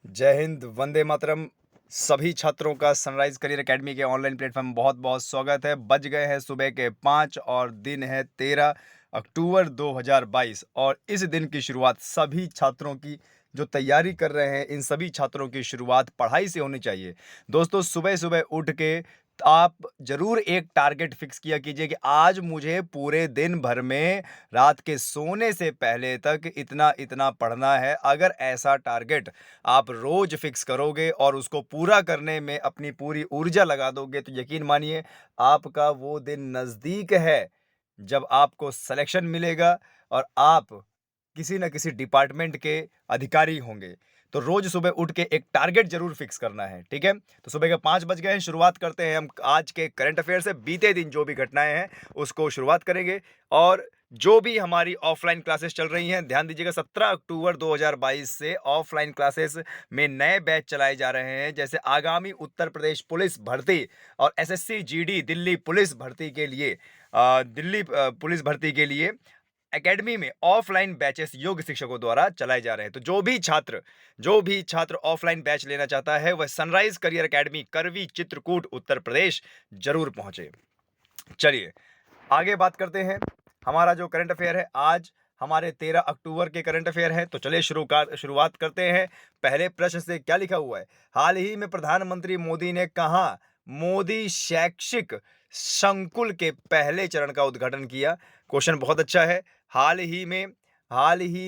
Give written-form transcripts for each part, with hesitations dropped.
जय हिंद, वंदे मातरम। सभी छात्रों का सनराइज करियर एकेडमी के ऑनलाइन प्लेटफॉर्म में बहुत बहुत स्वागत है। बज गए हैं सुबह के 5 और दिन है 13 अक्टूबर 2022 और इस दिन की शुरुआत सभी छात्रों की जो तैयारी कर रहे हैं, इन सभी छात्रों की शुरुआत पढ़ाई से होनी चाहिए। दोस्तों, सुबह सुबह उठ के आप जरूर एक टारगेट फिक्स किया कीजिए कि आज मुझे पूरे दिन भर में रात के सोने से पहले तक इतना इतना पढ़ना है। अगर ऐसा टारगेट आप रोज फिक्स करोगे और उसको पूरा करने में अपनी पूरी ऊर्जा लगा दोगे तो यकीन मानिए आपका वो दिन नज़दीक है जब आपको सिलेक्शन मिलेगा और आप किसी न किसी डिपार्टमेंट के अधिकारी होंगे। तो रोज सुबह उठ के एक टारगेट जरूर फिक्स करना है, ठीक है? तो सुबह के 5 बज गए हैं, शुरुआत करते हैं हम आज के करंट अफेयर से। बीते दिन जो भी घटनाएं हैं उसको शुरुआत करेंगे और जो भी हमारी ऑफलाइन क्लासेस चल रही हैं, ध्यान दीजिएगा 17 अक्टूबर 2022 से ऑफलाइन क्लासेस में नए बैच चलाए जा रहे हैं। जैसे आगामी उत्तर प्रदेश पुलिस भर्ती और एसएससी जीडी दिल्ली पुलिस भर्ती के लिए पुलिस भर्ती के लिए एकेडमी में ऑफलाइन बैचेस योग्य शिक्षकों द्वारा चलाए जा रहे हैं। तो जो भी छात्र ऑफलाइन बैच लेना चाहता है वह सनराइज करियर एकेडमी, करवी, चित्रकूट, उत्तर प्रदेश जरूर पहुंचे। चलिए आगे बात करते हैं। हमारा जो करंट अफेयर है आज हमारे 13 अक्टूबर के करंट अफेयर है। तो चलिए शुरुआत करते हैं। पहले प्रश्न से क्या लिखा हुआ है? हाल ही में प्रधानमंत्री मोदी ने कहा मोदी शैक्षिक संकुल के पहले चरण का उद्घाटन किया। क्वेश्चन बहुत अच्छा है। हाल ही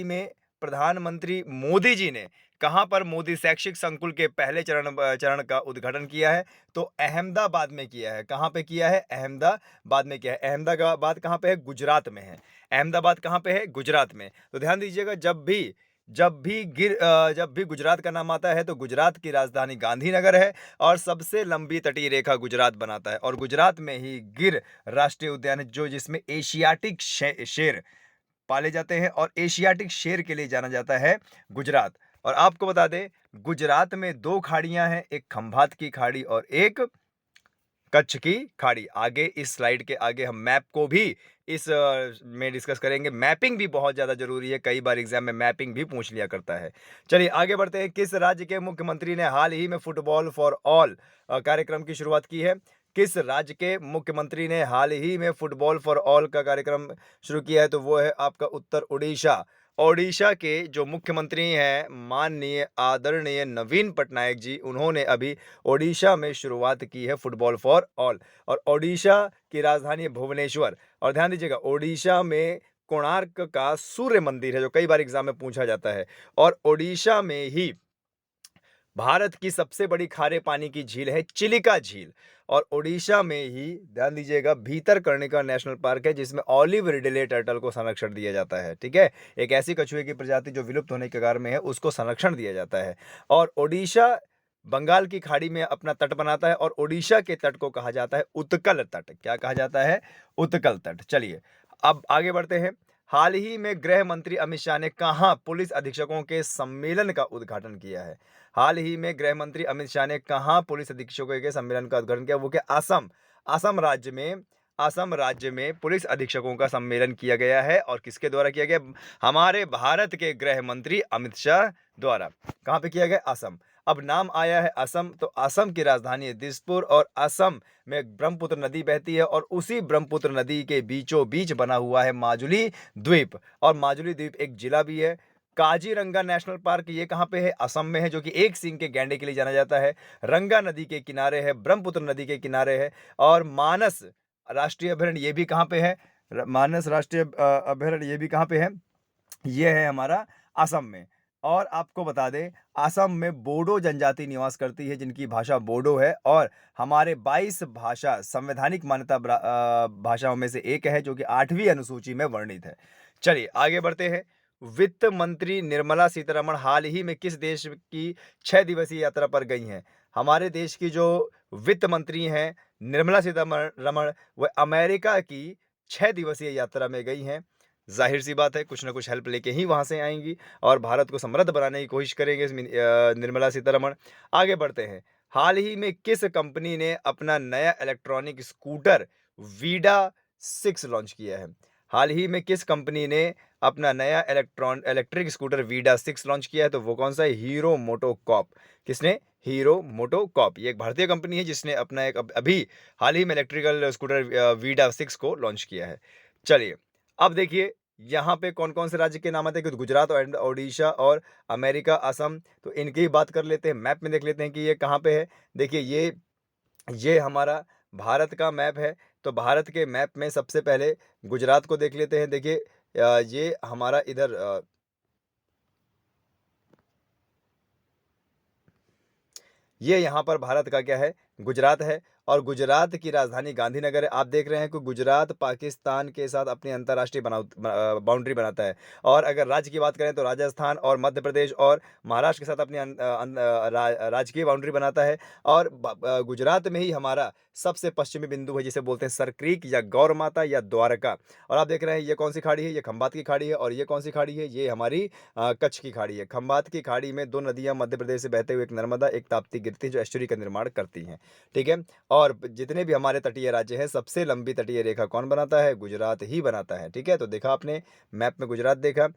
में प्रधानमंत्री मोदी जी ने कहां पर मोदी शैक्षिक संकुल के पहले चरण का उद्घाटन किया है? तो अहमदाबाद में किया है। कहां पे किया है? अहमदाबाद में किया है। अहमदाबाद कहां पे है? गुजरात में है। अहमदाबाद कहां पे है? गुजरात में। तो ध्यान दीजिएगा, जब भी गुजरात का नाम आता है तो गुजरात की राजधानी गांधीनगर है और सबसे लंबी तटीय रेखा गुजरात बनाता है और गुजरात में ही गिर राष्ट्रीय उद्यान है, जिसमें एशियाटिक शेर पाले जाते हैं और एशियाटिक शेर के लिए जाना जाता है गुजरात। और आपको बता दें, गुजरात में 2 खाड़ियां हैं, एक खंभात की खाड़ी और एक कच्छ की खाड़ी। आगे इस स्लाइड के आगे हम मैप को भी इस में डिस्कस करेंगे। मैपिंग भी बहुत ज़्यादा जरूरी है, कई बार एग्जाम में मैपिंग भी पूछ लिया करता है। चलिए आगे बढ़ते हैं। किस राज्य के मुख्यमंत्री ने हाल ही में फुटबॉल फॉर ऑल कार्यक्रम की शुरुआत की है? किस राज्य के मुख्यमंत्री ने हाल ही में फुटबॉल फॉर ऑल का कार्यक्रम शुरू किया है? तो वो है आपका उत्तर ओडिशा। ओडिशा के जो मुख्यमंत्री हैं माननीय आदरणीय नवीन पटनायक जी, उन्होंने अभी ओडिशा में शुरुआत की है फुटबॉल फॉर ऑल। और ओडिशा की राजधानी है भुवनेश्वर। और ध्यान दीजिएगा, ओडिशा में कोणार्क का सूर्य मंदिर है जो कई बार एग्जाम में पूछा जाता है। और ओडिशा में ही भारत की सबसे बड़ी खारे पानी की झील है चिलिका झील। और ओडिशा में ही ध्यान दीजिएगा भीतरकर्णिका नेशनल पार्क है जिसमें ऑलिव रिडले टर्टल को संरक्षण दिया जाता है, ठीक है? एक ऐसी कछुए की प्रजाति जो विलुप्त होने के कगार में है, उसको संरक्षण दिया जाता है। और ओडिशा बंगाल की खाड़ी में अपना तट बनाता है और ओडिशा के तट को कहा जाता है उत्कल तट। क्या कहा जाता है? उत्कल तट। चलिए अब आगे बढ़ते हैं। हाल ही में गृह मंत्री अमित शाह ने कहां पुलिस अधीक्षकों के सम्मेलन का उद्घाटन किया है? हाल ही में गृह मंत्री अमित शाह ने कहां पुलिस अधीक्षकों के सम्मेलन का उद्घाटन किया? वो क्या? असम। असम राज्य में पुलिस अधीक्षकों का सम्मेलन किया गया है और किसके द्वारा किया गया? हमारे भारत के गृह मंत्री अमित शाह द्वारा। कहां पे किया गया? असम। अब नाम आया है असम, तो असम की राजधानी है दिसपुर और असम में ब्रह्मपुत्र नदी बहती है और उसी ब्रह्मपुत्र नदी के बीचों बीच बना हुआ है माजुली द्वीप। और माजुली द्वीप एक जिला भी है। काजीरंगा नेशनल पार्क ये कहाँ पे है? असम में है, जो कि एक सींग के गैंडे के लिए जाना जाता है। रंगा नदी के किनारे है, ब्रह्मपुत्र नदी के किनारे है। और मानस राष्ट्रीय अभयारण्य ये भी कहाँ पे है? मानस राष्ट्रीय अभयारण्य ये भी कहाँ पे है? ये है हमारा असम में। और आपको बता दें, असम में बोडो जनजाति निवास करती है जिनकी भाषा बोडो है और हमारे 22 भाषा संवैधानिक मान्यता भाषाओं में से एक है जो कि 8वीं अनुसूची में वर्णित है। चलिए आगे बढ़ते हैं। वित्त मंत्री निर्मला सीतारमण हाल ही में किस देश की 6 दिवसीय यात्रा पर गई हैं? हमारे देश की जो वित्त मंत्री हैं निर्मला सीतारमण, वह अमेरिका की 6 दिवसीय यात्रा में गई हैं। जाहिर सी बात है कुछ ना कुछ हेल्प लेके ही वहां से आएंगी और भारत को समृद्ध बनाने की कोशिश करेंगे निर्मला सीतारमण। आगे बढ़ते हैं। हाल ही में किस कंपनी ने अपना नया इलेक्ट्रॉनिक स्कूटर वीडा 6 लॉन्च किया है? हाल ही में किस कंपनी ने अपना नया इलेक्ट्रिक स्कूटर वीडा 6 लॉन्च किया है। तो वो कौन सा है? हीरो मोटोकॉर्प। किसने? हीरो मोटोकॉर्प। ये एक भारतीय कंपनी है जिसने अपना एक अभी हाल ही में इलेक्ट्रिकल स्कूटर वीडा 6 को लॉन्च किया है। चलिए, अब देखिए यहाँ पे कौन-कौन से राज्य के नाम आते हैं कि गुजरात एंड ओडिशा और अमेरिका, असम। तो इनकी ही बात कर लेते हैं। मैप में देख लेते हैं कि ये कहाँ पे है। देखिए ये हमारा भारत का मैप है। तो भारत के मैप में सबसे पहले गुजरात को देख लेते हैं। देखिए ये हमारा इधर ये यहाँ पर भारत का क्या है? गुजरात है। और गुजरात की राजधानी गांधीनगर है। आप देख रहे हैं कि गुजरात पाकिस्तान के साथ अपनी अंतर्राष्ट्रीय बाउंड्री बनाता है। और अगर राज्य की बात करें तो राजस्थान और मध्य प्रदेश और महाराष्ट्र के साथ अपनी राजकीय बाउंड्री बनाता है। और गुजरात में ही हमारा सबसे पश्चिमी बिंदु है जिसे बोलते हैं सर क्रीक या गौर माता या द्वारका। और आप देख रहे हैं ये कौन सी खाड़ी है? ये खंबात की खाड़ी है। और ये कौन सी खाड़ी है? ये हमारी कच्छ की खाड़ी है। खंबात की खाड़ी में दो नदियां मध्य प्रदेश से बहते हुए, एक नर्मदा एक ताप्ती गिरती है, जो एस्चुरी का निर्माण करती हैं। ठीक है। और जितने भी हमारे तटीय राज्य हैं, सबसे लंबी तटीय रेखा कौन बनाता है? गुजरात ही बनाता है। ठीक है। तो देखा आपने मैप में गुजरात देखा।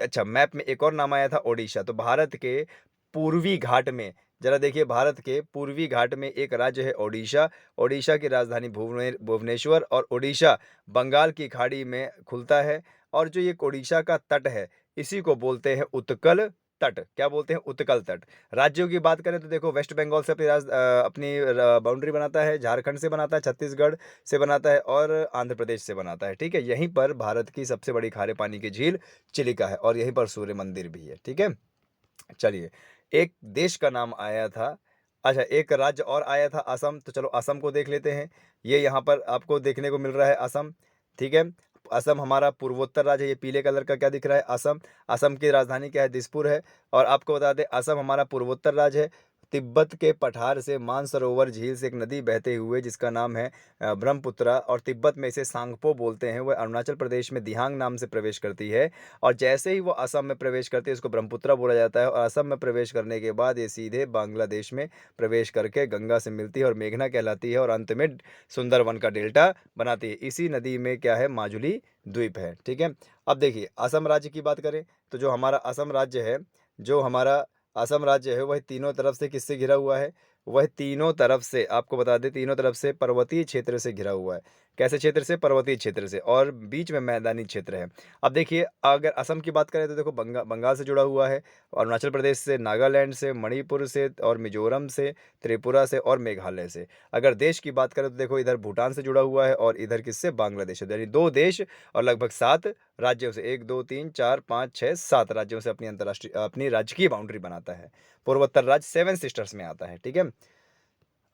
अच्छा, मैप में एक और नाम आया था ओडिशा। तो भारत के पूर्वी घाट में, जरा देखिए, भारत के पूर्वी घाट में एक राज्य है ओडिशा। ओडिशा की राजधानी भुवनेश्वर। और ओडिशा बंगाल की खाड़ी में खुलता है। और जो ये ओडिशा का तट है, इसी को बोलते हैं उत्कल तट। क्या बोलते हैं? उत्कल तट। राज्यों की बात करें तो देखो, वेस्ट बंगाल से अपनी बाउंड्री बनाता है, झारखंड से बनाता है, छत्तीसगढ़ से बनाता है और आंध्र प्रदेश से बनाता है। ठीक है। यहीं पर भारत की सबसे बड़ी खारे पानी की झील चिलिका है और यहीं पर सूर्य मंदिर भी है। ठीक है। चलिए, एक देश का नाम आया था, अच्छा एक राज्य और आया था असम। तो चलो असम को देख लेते हैं। ये यहाँ पर आपको देखने को मिल रहा है असम। ठीक है। असम हमारा पूर्वोत्तर राज्य है। ये पीले कलर का क्या दिख रहा है? असम। असम की राजधानी क्या है? दिसपुर है। और आपको बता दें, असम हमारा पूर्वोत्तर राज्य है। तिब्बत के पठार से मानसरोवर झील से एक नदी बहते हुए जिसका नाम है ब्रह्मपुत्रा, और तिब्बत में इसे सांगपो बोलते हैं, वह अरुणाचल प्रदेश में दिहांग नाम से प्रवेश करती है। और जैसे ही वो असम में प्रवेश करती है, इसको ब्रह्मपुत्रा बोला जाता है। और असम में प्रवेश करने के बाद ये सीधे बांग्लादेश में प्रवेश करके गंगा से मिलती है और मेघना कहलाती है और अंत में सुंदरवन का डेल्टा बनाती है। इसी नदी में क्या है? माजुली द्वीप है। ठीक है। अब देखिए, असम राज्य की बात करें तो जो हमारा असम राज्य है, जो हमारा असम राज्य है, वह तीनों तरफ से किससे घिरा हुआ है? वह तीनों तरफ से, आपको बता दें, तीनों तरफ से पर्वतीय क्षेत्र से घिरा हुआ है। कैसे क्षेत्र से? पर्वतीय क्षेत्र से। और बीच में मैदानी क्षेत्र है। अब देखिए, अगर असम की बात करें तो देखो बंगाल से जुड़ा हुआ है, अरुणाचल प्रदेश से, नागालैंड से, मणिपुर से और मिजोरम से, त्रिपुरा से और मेघालय से। अगर देश की बात करें तो देखो, इधर भूटान से जुड़ा हुआ है और इधर किससे? बांग्लादेश से। यानी 2 देश और लगभग 7 राज्यों से, 1 2 3 4 5 6 7 राज्यों से अपनी राजकीय बाउंड्री बनाता है। पूर्वोत्तर राज्य 7 सिस्टर्स में आता है। ठीक है।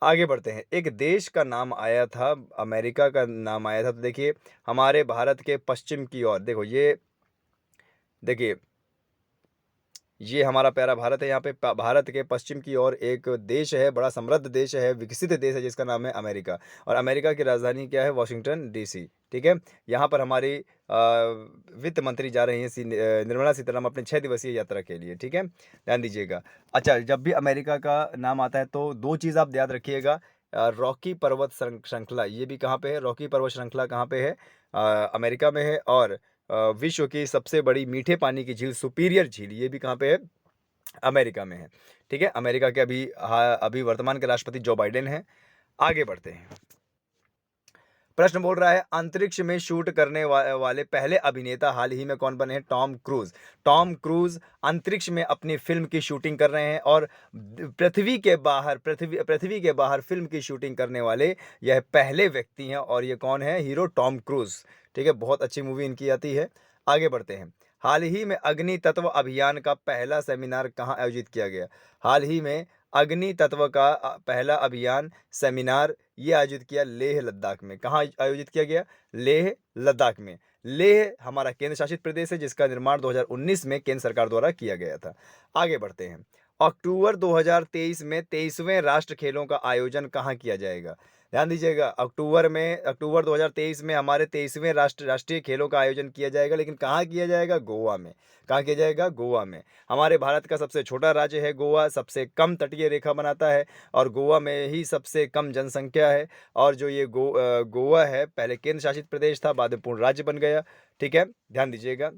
आगे बढ़ते हैं। एक देश का नाम आया था, अमेरिका का नाम आया था। तो देखिए, हमारे भारत के पश्चिम की ओर देखो, ये देखिए, ये हमारा प्यारा भारत है। यहाँ पे भारत के पश्चिम की ओर एक देश है, बड़ा समृद्ध देश है, विकसित देश है, जिसका नाम है अमेरिका। और अमेरिका की राजधानी क्या है? Washington DC. ठीक है। यहाँ पर हमारी वित्त मंत्री जा रही हैं, निर्मला सीतारामन, अपने 6 दिवसीय यात्रा के लिए। ठीक है। ध्यान दीजिएगा। अच्छा, जब भी अमेरिका का नाम आता है तो 2 चीज़ आप याद रखिएगा। रॉकी पर्वत श्रृंखला, ये भी कहाँ पे है? रॉकी पर्वत श्रृंखला कहाँ पे है? अमेरिका में है। और विश्व की सबसे बड़ी मीठे पानी की झील सुपीरियर झील, ये भी कहाँ पे है? अमेरिका में है। ठीक है। अमेरिका के अभी वर्तमान के राष्ट्रपति जो बाइडेन हैं। आगे बढ़ते हैं। प्रश्न बोल रहा है, अंतरिक्ष में शूट करने वाले पहले अभिनेता हाल ही में कौन बने हैं? Tom cruise. टॉम क्रूज अंतरिक्ष में अपनी फिल्म की शूटिंग कर रहे हैं। और पृथ्वी के बाहर फिल्म की शूटिंग करने वाले यह पहले व्यक्ति हैं। और ये कौन है? Hero Tom cruise. ठीक है। बहुत अच्छी मूवी इनकी आती है। आगे बढ़ते हैं। हाल ही में अग्नि तत्व अभियान का पहला सेमिनार कहाँ आयोजित किया गया? हाल ही में अग्नि तत्व का पहला अभियान सेमिनार ये आयोजित किया लेह लद्दाख में। कहाँ आयोजित किया गया? लेह लद्दाख में। लेह हमारा केंद्र शासित प्रदेश है, जिसका निर्माण 2019 में केंद्र सरकार द्वारा किया गया था। आगे बढ़ते हैं। अक्टूबर 2023 में 23वें राष्ट्र खेलों का आयोजन कहाँ किया जाएगा? ध्यान दीजिएगा, अक्टूबर 2023 में हमारे 23वें राष्ट्रीय खेलों का आयोजन किया जाएगा, लेकिन कहाँ किया जाएगा? गोवा में। कहाँ किया जाएगा? गोवा में। हमारे भारत का सबसे छोटा राज्य है गोवा, सबसे कम तटीय रेखा बनाता है और गोवा में ही सबसे कम जनसंख्या है। और जो ये गोवा है, पहले केंद्र शासित प्रदेश था, बाद में पूर्ण राज्य बन गया। ठीक है। ध्यान दीजिएगा।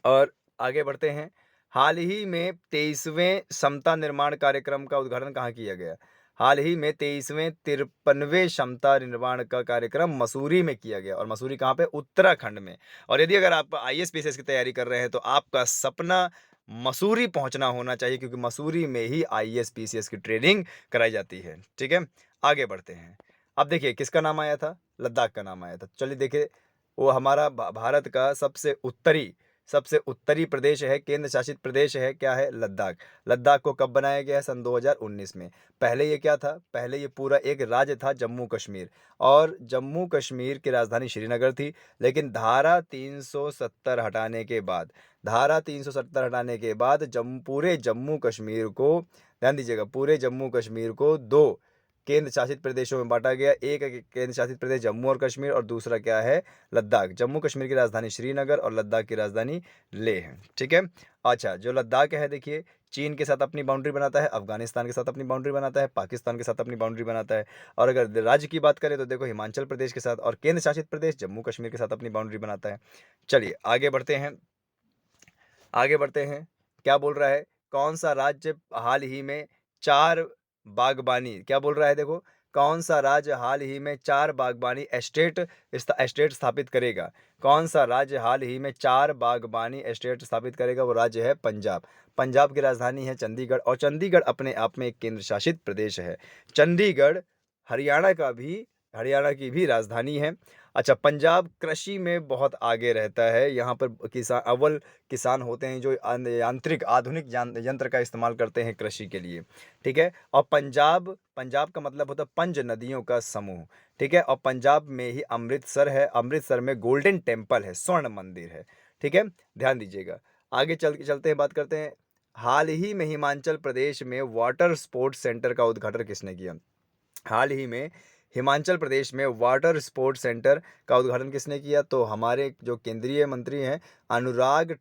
और आगे बढ़ते हैं। हाल ही में 23वें समता निर्माण कार्यक्रम का उद्घाटन कहाँ किया गया? हाल ही में 23वें 53वें क्षमता निर्माण का कार्यक्रम मसूरी में किया गया, और मसूरी कहाँ पे? उत्तराखंड में। और यदि अगर आप आईएएस पीसीएस की तैयारी कर रहे हैं तो आपका सपना मसूरी पहुंचना होना चाहिए, क्योंकि मसूरी में ही आईएएस पीसीएस की ट्रेनिंग कराई जाती है। ठीक है, आगे बढ़ते हैं। अब देखिए किसका नाम आया था? लद्दाख का नाम आया था। चलिए देखिए, वो हमारा भारत का सबसे उत्तरी प्रदेश है, केंद्र शासित प्रदेश है, क्या है? लद्दाख। लद्दाख को कब बनाया गया है? सन 2019 में। पहले ये क्या था? पहले ये पूरा एक राज्य था, जम्मू कश्मीर, और जम्मू कश्मीर की राजधानी श्रीनगर थी। लेकिन धारा 370 हटाने के बाद, पूरे जम्मू कश्मीर को, ध्यान दीजिएगा, पूरे जम्मू कश्मीर को दो केंद्र शासित प्रदेशों में बांटा गया। एक केंद्र शासित प्रदेश जम्मू और कश्मीर, और दूसरा क्या है? लद्दाख। जम्मू कश्मीर की राजधानी श्रीनगर और लद्दाख की राजधानी लेह है। ठीक है। अच्छा, जो लद्दाख है देखिए, चीन के साथ अपनी बाउंड्री बनाता है, अफगानिस्तान के साथ अपनी बाउंड्री बनाता है, पाकिस्तान के साथ अपनी बाउंड्री बनाता है। और अगर राज्य की बात करें तो देखो, हिमाचल प्रदेश के साथ, और केंद्र शासित प्रदेश जम्मू कश्मीर के साथ अपनी बाउंड्री बनाता है। चलिए आगे बढ़ते हैं। क्या बोल रहा है? कौन सा राज्य हाल ही में 4 बागबानी, क्या बोल रहा है देखो, कौन सा राज्य हाल ही में 4 बागबानी एस्टेट स्थापित करेगा? कौन सा राज्य हाल ही में 4 बागबानी एस्टेट स्थापित करेगा? वो राज्य है पंजाब। पंजाब की राजधानी है चंडीगढ़, और चंडीगढ़ अपने आप में एक केंद्र शासित प्रदेश है। चंडीगढ़ हरियाणा की भी राजधानी है। अच्छा, पंजाब कृषि में बहुत आगे रहता है। यहाँ पर किसान होते हैं जो यांत्रिक आधुनिक यंत्र का इस्तेमाल करते हैं कृषि के लिए। ठीक है। और पंजाब का मतलब होता है पंज नदियों का समूह। ठीक है। और पंजाब में ही अमृतसर है, अमृतसर में गोल्डन टेम्पल है, स्वर्ण मंदिर है। ठीक है, ध्यान दीजिएगा। आगे चलते हैं, बात करते हैं। हाल ही में हिमाचल प्रदेश में वाटर स्पोर्ट्स सेंटर का उद्घाटन किसने किया? हाल ही में हिमाचल प्रदेश में वाटर स्पोर्ट्स सेंटर का उद्घाटन किसने किया? तो हमारे जो केंद्रीय मंत्री हैं, अनुराग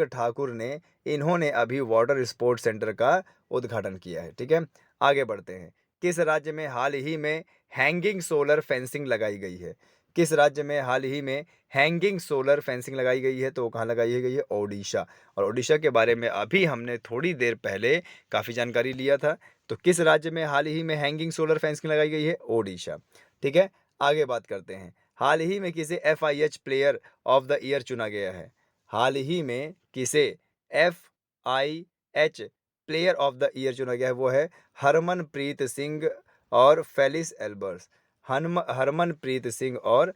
ठाकुर ने इन्होंने अभी वाटर स्पोर्ट्स सेंटर का उद्घाटन किया है। ठीक है, आगे बढ़ते हैं। किस राज्य में हाल ही में हैंगिंग सोलर फेंसिंग लगाई गई है? किस राज्य में हाल ही में हैंगिंग सोलर फेंसिंग लगाई गई है? तो वो कहाँ लगाई गई है? ओडिशा। और ओडिशा के बारे में अभी हमने थोड़ी देर पहले काफ़ी जानकारी लिया था। तो किस राज्य में हाल ही में हैंगिंग सोलर फेंसिंग लगाई गई है? ओडिशा। ठीक है, आगे बात करते हैं। हाल ही में किसे FIH player of the year चुना गया है? हाल ही में किसे FIH player of the year चुना गया है? वो है हरमनप्रीत सिंह और फेलिस एल्बर्स। हरमनप्रीत सिंह और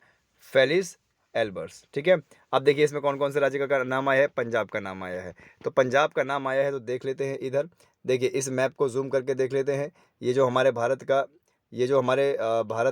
फेलिस एल्बर्स। ठीक है, अब देखिए इसमें कौन कौन से राज्य का नाम आया है? पंजाब का नाम आया है। तो पंजाब का नाम आया है, तो देख लेते हैं इधर। देखिए इस मैप को जूम करके देख लेते हैं। ये जो हमारे भारत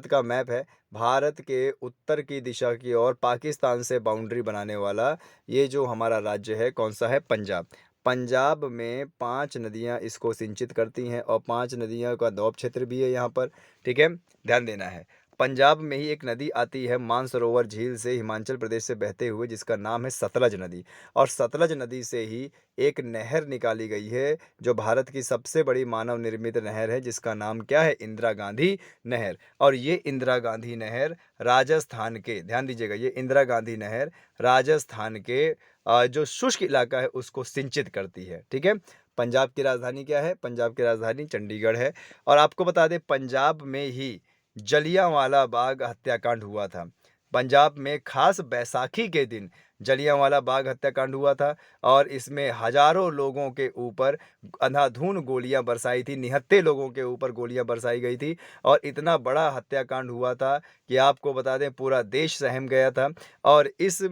का मैप है, भारत के उत्तर की दिशा की ओर पाकिस्तान से बाउंड्री बनाने वाला ये जो हमारा राज्य है, कौन सा है? पंजाब। पंजाब में 5 नदियाँ इसको सिंचित करती हैं, और 5 नदियों का दौब क्षेत्र भी है यहाँ पर। ठीक है, ध्यान देना है। पंजाब में ही एक नदी आती है मानसरोवर झील से, हिमाचल प्रदेश से बहते हुए, जिसका नाम है सतलज नदी। और सतलज नदी से ही एक नहर निकाली गई है, जो भारत की सबसे बड़ी मानव निर्मित नहर है, जिसका नाम क्या है? इंदिरा गांधी नहर। और ये इंदिरा गांधी नहर राजस्थान के, ध्यान दीजिएगा, ये इंदिरा गांधी नहर राजस्थान के जो शुष्क इलाका है उसको सिंचित करती है। ठीक है, पंजाब की राजधानी क्या है? पंजाब की राजधानी चंडीगढ़ है। और आपको बता दें, पंजाब में ही जलियांवाला बाग हत्याकांड हुआ था। पंजाब में खास बैसाखी के दिन जलियांवाला बाग हत्याकांड हुआ था, और इसमें हजारों लोगों के ऊपर अंधाधुंध गोलियां बरसाई थी, निहत्थे लोगों के ऊपर गोलियां बरसाई गई थी। और इतना बड़ा हत्याकांड हुआ था कि आपको बता दें पूरा देश सहम गया था। और इस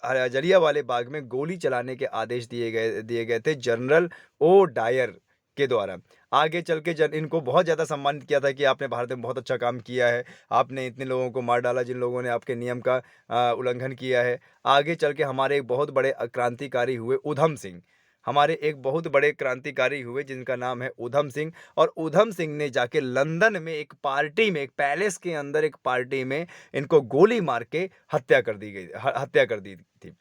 जलियांवाले बाग में गोली चलाने के आदेश दिए गए थे जनरल ओ डायर के द्वारा। आगे चल के इनको बहुत ज़्यादा सम्मानित किया था कि आपने भारत में बहुत अच्छा काम किया है, आपने इतने लोगों को मार डाला जिन लोगों ने आपके नियम का उल्लंघन किया है। आगे चल के हमारे एक बहुत बड़े क्रांतिकारी हुए, ऊधम सिंह। हमारे एक बहुत बड़े क्रांतिकारी हुए जिनका नाम है ऊधम सिंह। और ऊधम सिंह ने जाके लंदन में एक पार्टी में, एक पैलेस के अंदर एक पार्टी में इनको गोली मार के हत्या कर दी थी।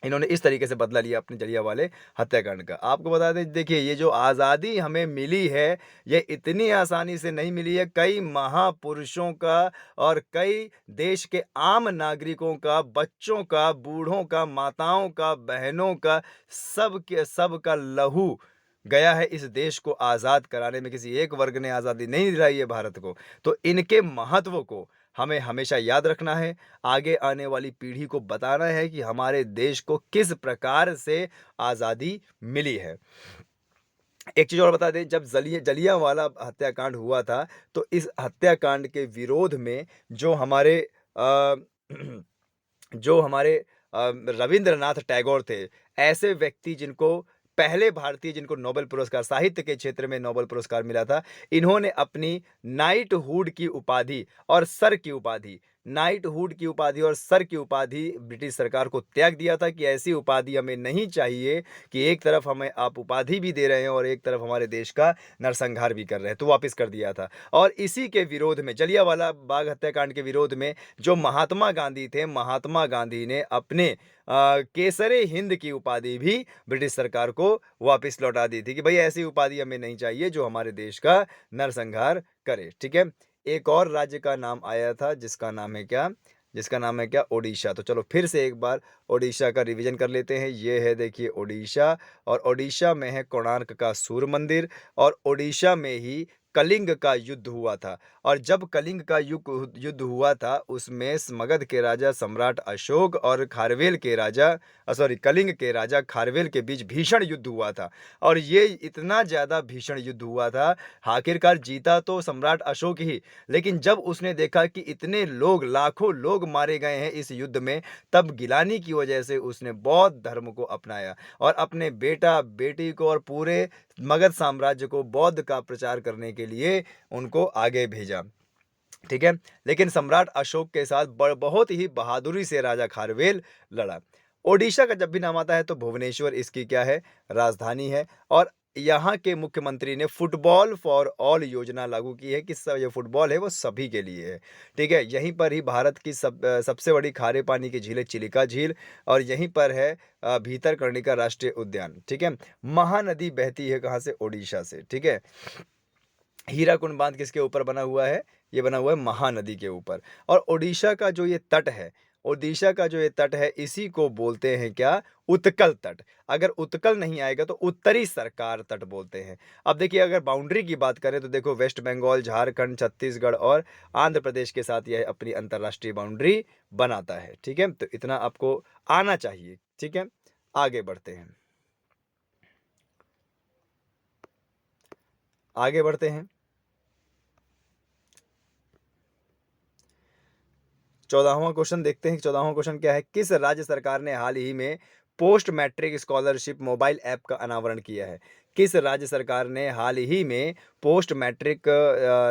इन्होंने इस तरीके से बदला लिया अपने जलियांवाले हत्याकांड का। आपको बता दें, देखिए ये जो आज़ादी हमें मिली है, ये इतनी आसानी से नहीं मिली है। कई महापुरुषों का और कई देश के आम नागरिकों का, बच्चों का, बूढ़ों का, माताओं का, बहनों का, सब का लहू गया है इस देश को आज़ाद कराने में। किसी एक वर्ग ने आज़ादी नहीं दिलाई है भारत को। तो इनके महत्व को हमें हमेशा याद रखना है, आगे आने वाली पीढ़ी को बताना है कि हमारे देश को किस प्रकार से आज़ादी मिली है। एक चीज़ और बता दें, जब जलियांवाला हत्याकांड हुआ था, तो इस हत्याकांड के विरोध में जो हमारे अ, जो हमारे रविंद्रनाथ टैगोर थे, ऐसे व्यक्ति जिनको पहले भारतीय जिनको नोबेल पुरस्कार, साहित्य के क्षेत्र में नोबेल पुरस्कार मिला था, इन्होंने अपनी नाइटहुड की उपाधि और सर की उपाधि, नाइटहुड की उपाधि और सर की उपाधि ब्रिटिश सरकार को त्याग दिया था कि ऐसी उपाधि हमें नहीं चाहिए कि एक तरफ हमें आप उपाधि भी दे रहे हैं और एक तरफ हमारे देश का नरसंहार भी कर रहे हैं, तो वापस कर दिया था। और इसी के विरोध में, जलियांवाला बाग हत्याकांड के विरोध में जो महात्मा गांधी थे, महात्मा गांधी ने अपने केसरे हिंद की उपाधि भी ब्रिटिश सरकार को वापस लौटा दी थी कि भाई ऐसी उपाधि हमें नहीं चाहिए जो हमारे देश का नरसंहार करे। ठीक है, एक और राज्य का नाम आया था जिसका नाम है क्या, जिसका नाम है क्या, ओडिशा। तो चलो फिर से एक बार ओडिशा का रिवीजन कर लेते हैं। ये है देखिए ओडिशा, और ओडिशा में है कोणार्क का सूर्य मंदिर, और ओडिशा में ही कलिंग का युद्ध हुआ था। और जब कलिंग का युद्ध हुआ था, उसमें मगध के राजा सम्राट अशोक और खारवेल के राजा कलिंग के राजा खारवेल के बीच भीषण युद्ध हुआ था। और ये इतना ज़्यादा भीषण युद्ध हुआ था, आखिरकार जीता तो सम्राट अशोक ही, लेकिन जब उसने देखा कि इतने लोग, लाखों लोग मारे गए हैं इस युद्ध में, तब गिलानी की वजह से उसने बौद्ध धर्म को अपनाया और अपने बेटा बेटी को और पूरे मगध साम्राज्य को बौद्ध का प्रचार करने के लिए उनको आगे भेजा। ठीक है, लेकिन सम्राट अशोक के साथ बहुत ही बहादुरी से राजा खारवेल लड़ा। ओडिशा का जब भी नाम आता है तो भुवनेश्वर इसकी क्या है, राजधानी है। और यहाँ के मुख्यमंत्री ने फुटबॉल फॉर ऑल योजना लागू की है कि ये फुटबॉल है वो सभी के लिए है। ठीक है, यहीं पर ही भारत की सबसे बड़ी खारे पानी की झील है चिलिका झील, और यहीं पर है भीतरकनिका राष्ट्रीय उद्यान। ठीक है, महानदी बहती है कहाँ से, ओडिशा से। ठीक है, हीराकुंड बांध किसके ऊपर बना हुआ है, ये बना हुआ है महानदी के ऊपर। और ओडिशा का जो ये तट है, ओडिशा का जो ये तट है, इसी को बोलते हैं क्या, उत्कल तट। अगर उत्कल नहीं आएगा तो उत्तरी सरकार तट बोलते हैं। अब देखिए, अगर बाउंड्री की बात करें तो देखो, वेस्ट बंगाल, झारखंड, छत्तीसगढ़ और आंध्र प्रदेश के साथ यह अपनी अंतर्राष्ट्रीय बाउंड्री बनाता है। ठीक है, तो इतना आपको आना चाहिए। ठीक है, आगे बढ़ते हैं, आगे बढ़ते हैं। 14वां क्वेश्चन देखते हैं। 14वां क्वेश्चन क्या है, किस राज्य सरकार ने हाल ही में post matric scholarship mobile app का अनावरण किया है। किस राज्य सरकार ने हाल ही में पोस्ट मैट्रिक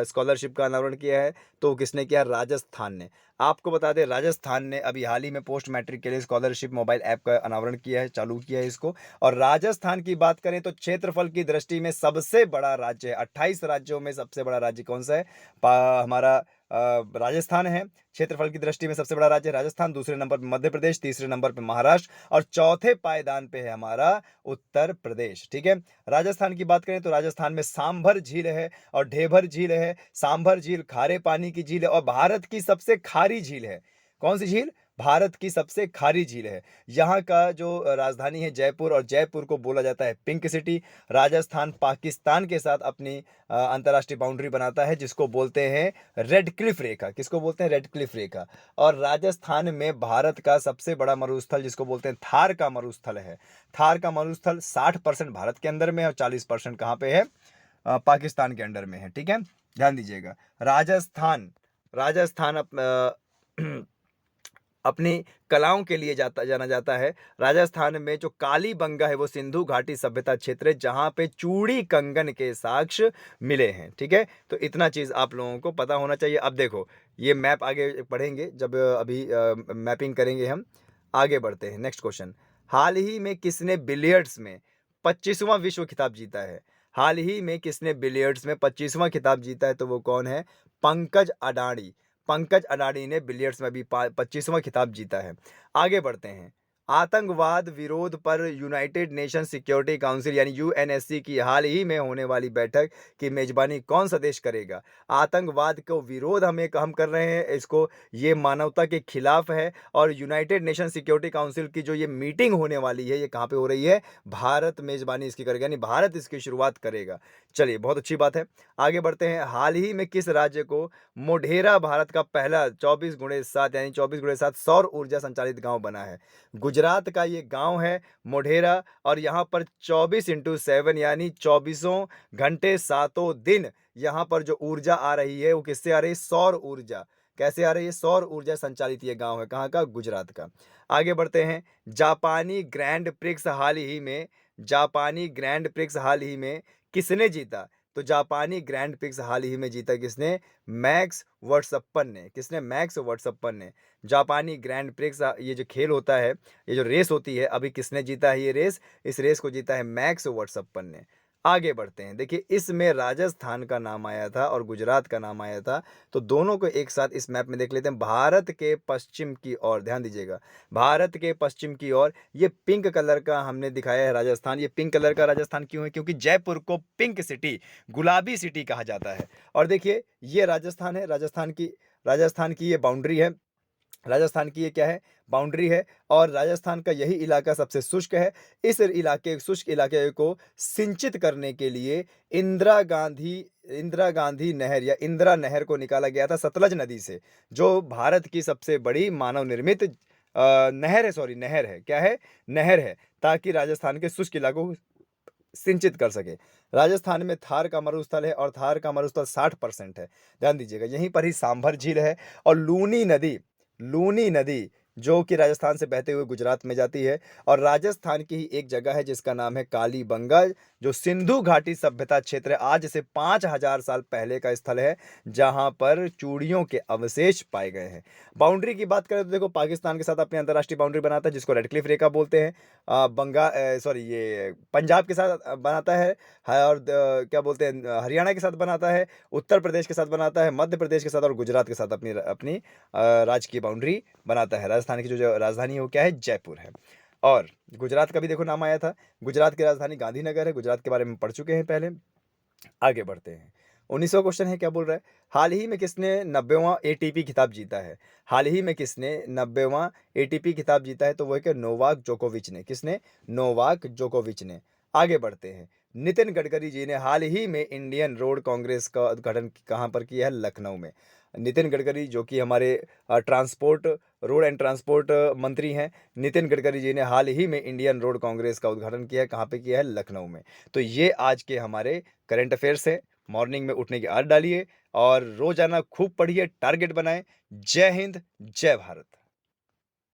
स्कॉलरशिप का अनावरण किया है, तो किसने किया, राजस्थान ने। आपको बता दें, राजस्थान ने अभी हाल ही में पोस्ट मैट्रिक के लिए स्कॉलरशिप मोबाइल ऐप का अनावरण किया है, चालू किया है इसको। और राजस्थान की बात करें तो क्षेत्रफल की दृष्टि में सबसे बड़ा राज्य है। 28 राज्यों में सबसे बड़ा राज्य कौन सा है, हमारा राजस्थान है। क्षेत्रफल की दृष्टि में सबसे बड़ा राज्य राजस्थान, दूसरे नंबर पर मध्य प्रदेश, तीसरे नंबर पर महाराष्ट्र, और चौथे पायदान पे है हमारा उत्तर प्रदेश। ठीक है, राजस्थान की बात करें तो राजस्थान में सांभर झील है और ढेभर झील है। सांभर झील खारे पानी की झील है और भारत की सबसे खारी झील है। कौन सी झील, भारत की सबसे खारी झील है। यहाँ का जो राजधानी है जयपुर, और जयपुर को बोला जाता है पिंक सिटी। राजस्थान पाकिस्तान के साथ अपनी अंतर्राष्ट्रीय बाउंड्री बनाता है जिसको बोलते हैं रेड क्लिफ रेखा। किसको बोलते हैं, रेड क्लिफ रेखा। और राजस्थान में भारत का सबसे बड़ा मरुस्थल जिसको बोलते हैं थार का मरुस्थल है। थार का मरुस्थल 60% भारत के अंदर में है और 40% कहाँ पे है, पाकिस्तान के अंडर में है। ठीक है, ध्यान दीजिएगा। राजस्थान, राजस्थान अपनी कलाओं के लिए जाना जाता है। राजस्थान में जो कालीबंगा है वो सिंधु घाटी सभ्यता क्षेत्र है जहाँ पे चूड़ी कंगन के साक्ष्य मिले हैं। ठीक है, तो इतना चीज़ आप लोगों को पता होना चाहिए। अब देखो, ये मैप आगे पढ़ेंगे जब अभी मैपिंग करेंगे हम। आगे बढ़ते हैं, नेक्स्ट क्वेश्चन। हाल ही में किसने बिलियर्ड्स में 25वां विश्व खिताब जीता है। हाल ही में किसने बिलियर्ड्स में 25वां खिताब जीता है, तो वो कौन है, पंकज अडानी। पंकज अडानी ने बिलियर्ड्स में भी 25वां खिताब जीता है। आगे बढ़ते हैं, आतंकवाद विरोध पर यूनाइटेड नेशन सिक्योरिटी काउंसिल यानी यूएनएससी की हाल ही में होने वाली बैठक की मेजबानी कौन सा देश करेगा? आतंकवाद को विरोध हम कर रहे हैं, इसको ये मानवता के खिलाफ है। और यूनाइटेड नेशन सिक्योरिटी काउंसिल की जो ये मीटिंग होने वाली है, ये कहाँ पे हो रही है? भारत मेजबानी इसकी करेगा, यानी भारत इसकी शुरुआत करेगा। चलिए, बहुत अच्छी बात है। आगे बढ़ते हैं। हाल ही में किस राज्य को मोढेरा भारत का पहला 24x7 यानी 24x7 सौर ऊर्जा संचालित गांव बना है? गुजरात का ये गांव है मोढेरा, और यहाँ पर 24x7 यानी 24 घंटे 7 दिन यहाँ पर जो ऊर्जा आ रही है वो किससे आ रही है? सौर ऊर्जा। कैसे आ रही है? सौर ऊर्जा संचालित ये गांव है। कहाँ का? गुजरात का। आगे बढ़ते हैं। जापानी ग्रैंड प्रिक्स हाल ही में किसने जीता? तो जापानी ग्रैंड प्रिक्स हाल ही में जीता किसने? मैक्स वर्स्टप्पन ने। किसने? मैक्स वर्स्टप्पन ने। जापानी ग्रैंड प्रिक्स ये जो खेल होता है, ये जो रेस होती है, अभी किसने जीता है ये रेस? इस रेस को जीता है मैक्स वर्स्टप्पन ने। आगे बढ़ते हैं। देखिए, इसमें राजस्थान का नाम आया था और गुजरात का नाम आया था, तो दोनों को एक साथ इस मैप में देख लेते हैं। भारत के पश्चिम की ओर, ध्यान दीजिएगा, भारत के पश्चिम की ओर ये पिंक कलर का हमने दिखाया है राजस्थान। ये पिंक कलर का राजस्थान क्यों है? क्योंकि जयपुर को पिंक सिटी, गुलाबी सिटी कहा जाता है। और देखिए, ये राजस्थान है, राजस्थान की ये बाउंड्री है। राजस्थान की ये क्या है? बाउंड्री है। और राजस्थान का यही इलाका सबसे शुष्क है। इस शुष्क इलाके को सिंचित करने के लिए इंदिरा गांधी नहर या इंदिरा नहर को निकाला गया था सतलज नदी से, जो भारत की सबसे बड़ी मानव निर्मित नहर है। क्या है? नहर है, ताकि राजस्थान के शुष्क इलाकों को सिंचित कर सके। राजस्थान में थार का मरुस्थल है, और थार का मरुस्थल 60% है। ध्यान दीजिएगा, यहीं पर ही सांभर झील है। और लूनी नदी जो कि राजस्थान से बहते हुए गुजरात में जाती है। और राजस्थान की ही एक जगह है जिसका नाम है कालीबंगा, जो सिंधु घाटी सभ्यता क्षेत्र है, आज से 5000 साल पहले का स्थल है, जहां पर चूड़ियों के अवशेष पाए गए हैं। बाउंड्री की बात करें तो देखो, पाकिस्तान के साथ अपनी अंतर्राष्ट्रीय बाउंड्री बनाता है, जिसको रेड क्लिफ रेखा बोलते हैं। ये पंजाब के साथ बनाता है, और क्या बोलते हैं, हरियाणा के साथ बनाता है, उत्तर प्रदेश के साथ बनाता है, मध्य प्रदेश के साथ और गुजरात के साथ अपनी अपनी राज्य की बाउंड्री बनाता है। राजस्थान की जो राजधानी है वो क्या है? जयपुर है। और गुजरात का भी देखो नाम आया था। गुजरात की राजधानी गांधीनगर है। गुजरात के बारे में पढ़ चुके हैं पहले। आगे बढ़ते हैं। 19वां क्वेश्चन है, क्या बोल रहा है? हाल ही में किसने 90वां एटीपी खिताब जीता है? हाल ही में किसने 90वां एटीपी खिताब जीता है? तो वो है कि नोवाक जोकोविच ने। किसने? नोवाक जोकोविच ने। आगे बढ़ते हैं। नितिन गडकरी जी ने हाल ही में इंडियन रोड कांग्रेस का उद्घाटन कहाँ पर किया है? लखनऊ में। नितिन गडकरी जो कि हमारे रोड एंड ट्रांसपोर्ट मंत्री हैं, नितिन गडकरी जी ने हाल ही में इंडियन रोड कांग्रेस का उद्घाटन किया है। कहाँ पे किया है? लखनऊ में। तो ये आज के हमारे करंट अफेयर्स हैं। मॉर्निंग में उठने की आदत डालिए और रोजाना खूब पढ़िए, टारगेट बनाएं। जय हिंद, जय भारत।